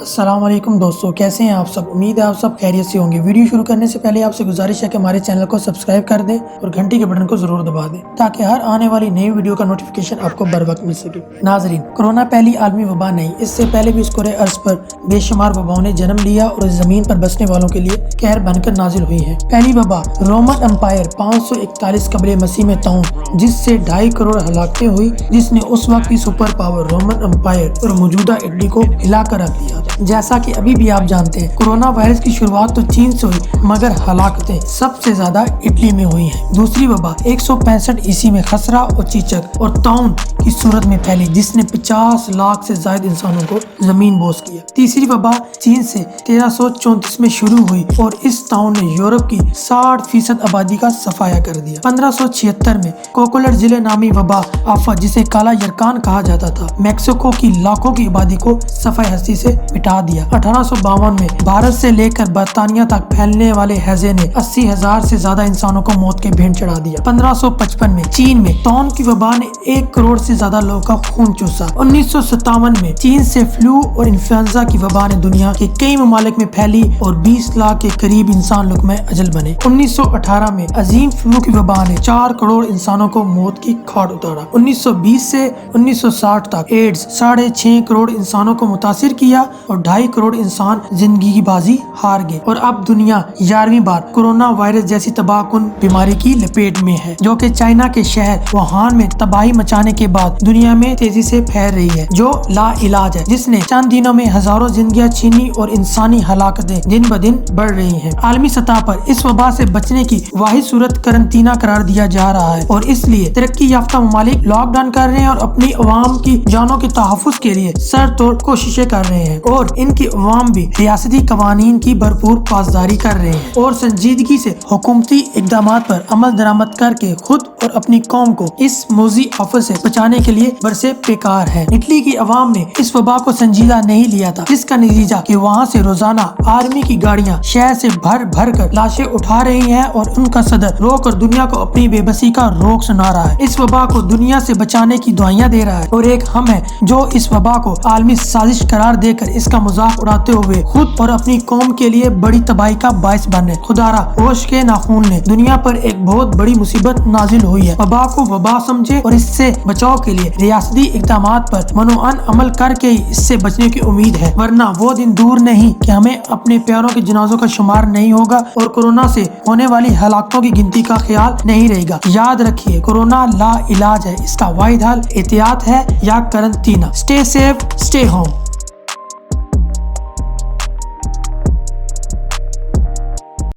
السلام علیکم دوستو، کیسے ہیں آپ سب؟ امید ہے آپ سب خیریت سے ہوں گے۔ ویڈیو شروع کرنے سے پہلے آپ سے گزارش ہے کہ ہمارے چینل کو سبسکرائب کر دیں اور گھنٹی کے بٹن کو ضرور دبا دیں تاکہ ہر آنے والی نئی ویڈیو کا نوٹیفیکیشن آپ کو بر وقت مل سکے۔ ناظرین، کورونا پہلی عالمی وبا نہیں، اس سے پہلے بھی اس کرۂ ارض پر بے شمار وباؤں نے جنم لیا اور اس زمین پر بسنے والوں کے لیے قہر بن کر نازل ہوئی ہے۔ پہلی وبا رومن امپائر 541 قبل مسیح میں طاعون، جس سے 2.5 کروڑ ہلاکتیں ہوئی، جس نے اس وقت کی سپر پاور رومن امپائر اور موجودہ اٹلی کو ہلا کر رکھ دیا۔ جیسا کہ ابھی بھی آپ جانتے ہیں، کورونا وائرس کی شروعات تو چین سے ہوئی، مگر ہلاکتیں سب سے زیادہ اٹلی میں ہوئی ہیں۔ دوسری وبا 165 عیسوی میں خسرہ اور چیچک اور طاعون کی صورت میں پھیلی، جس نے 50 لاکھ سے زائد انسانوں کو زمین بوس کیا۔ تیسری وبا چین سے 1334 میں شروع ہوئی اور اس طاعون نے یورپ کی 60% آبادی کا صفایا کر دیا۔ 1576 میں کوکولر ضلع نامی وبا آفت، جسے کالا یرکان کہا جاتا تھا، میکسیکو کی لاکھوں کی آبادی کو صفحہ ہستی سے مٹا دیا۔ 1852 میں بھارت سے لے کر برطانیہ تک پھیلنے والے ہیضے نے 80,000 سے زیادہ انسانوں کو موت کے بھینٹ چڑھا دیا۔ 1555 میں چین میں طاعون کی وبا نے 1 کروڑ سے زیادہ لوگوں کا خون چوسا۔ 1957 میں چین سے فلو اور انفلوئنزا کی وبا نے دنیا کے کئی ممالک میں پھیلی اور 20 لاکھ کے قریب انسان لقمہ اجل بنے۔ 1918 میں عظیم فلو کی وبا نے 4 کروڑ انسانوں کو موت کی کھاٹ اتارا۔ 1920 سے 1960 تک ایڈز 6.5 کروڑ انسانوں کو متاثر کیا اور 2.5 کروڑ انسان زندگی کی بازی ہار گئے، اور اب دنیا 11ویں بار کورونا وائرس جیسی تباہ کن بیماری کی لپیٹ میں ہے، جو کہ چائنا کے شہر ووہان میں تباہی مچانے کے بعد دنیا میں تیزی سے پھیل رہی ہے، جو لا علاج ہے، جس نے چند دنوں میں ہزاروں زندگیاں چھینی اور انسانی ہلاکتیں دن بدن بڑھ رہی ہیں۔ عالمی سطح پر اس وبا سے بچنے کی واحد صورت قرنطینہ قرار دیا جا رہا ہے، اور اس لیے ترقی یافتہ ممالک لاک ڈاؤن کر رہے ہیں اور اپنی عوام کی جانوں کے تحفظ کے لیے سر توڑ کوششیں کر رہے ہیں، اور ان کی عوام بھی ریاستی قوانین کی بھرپور پاسداری کر رہے ہیں اور سنجیدگی سے حکومتی اقدامات پر عمل درآمد کر کے خود اور اپنی قوم کو اس موذی آفت سے بچانے کے لیے برسے پیکار ہے۔ اٹلی کی عوام نے اس وبا کو سنجیدہ نہیں لیا تھا، جس کا نتیجہ کہ وہاں سے روزانہ آرمی کی گاڑیاں شہر سے بھر بھر کر لاشیں اٹھا رہی ہیں اور ان کا صدر رو کر دنیا کو اپنی بے بسی کا روگ سنا رہا ہے، اس وبا کو دنیا سے بچانے کی دعائیاں دے رہا ہے، اور ایک ہم ہے جو اس وبا کو عالمی سازش قرار دے کر اس کا مذاق اڑاتے ہوئے خود اور اپنی قوم کے لیے بڑی تباہی کا باعث بن رہے۔ خدارا ہوش کے ناخون نے دنیا پر ایک بہت بڑی مصیبت نازل ہوئی ہے۔ وبا کو وبا سمجھے اور اس سے بچاؤ کے لیے ریاستی اقدامات پر منوعاً عمل کر کے ہی اس سے بچنے کی امید ہے، ورنہ وہ دن دور نہیں کہ ہمیں اپنے پیاروں کے جنازوں کا شمار نہیں ہوگا اور کورونا سے ہونے والی ہلاکتوں کی گنتی کا خیال نہیں رہے گا۔ یاد رکھیے، کورونا لا علاج ہے، اس کا واحد حل احتیاط ہے یا قرنطینہ۔ Stay safe, stay home.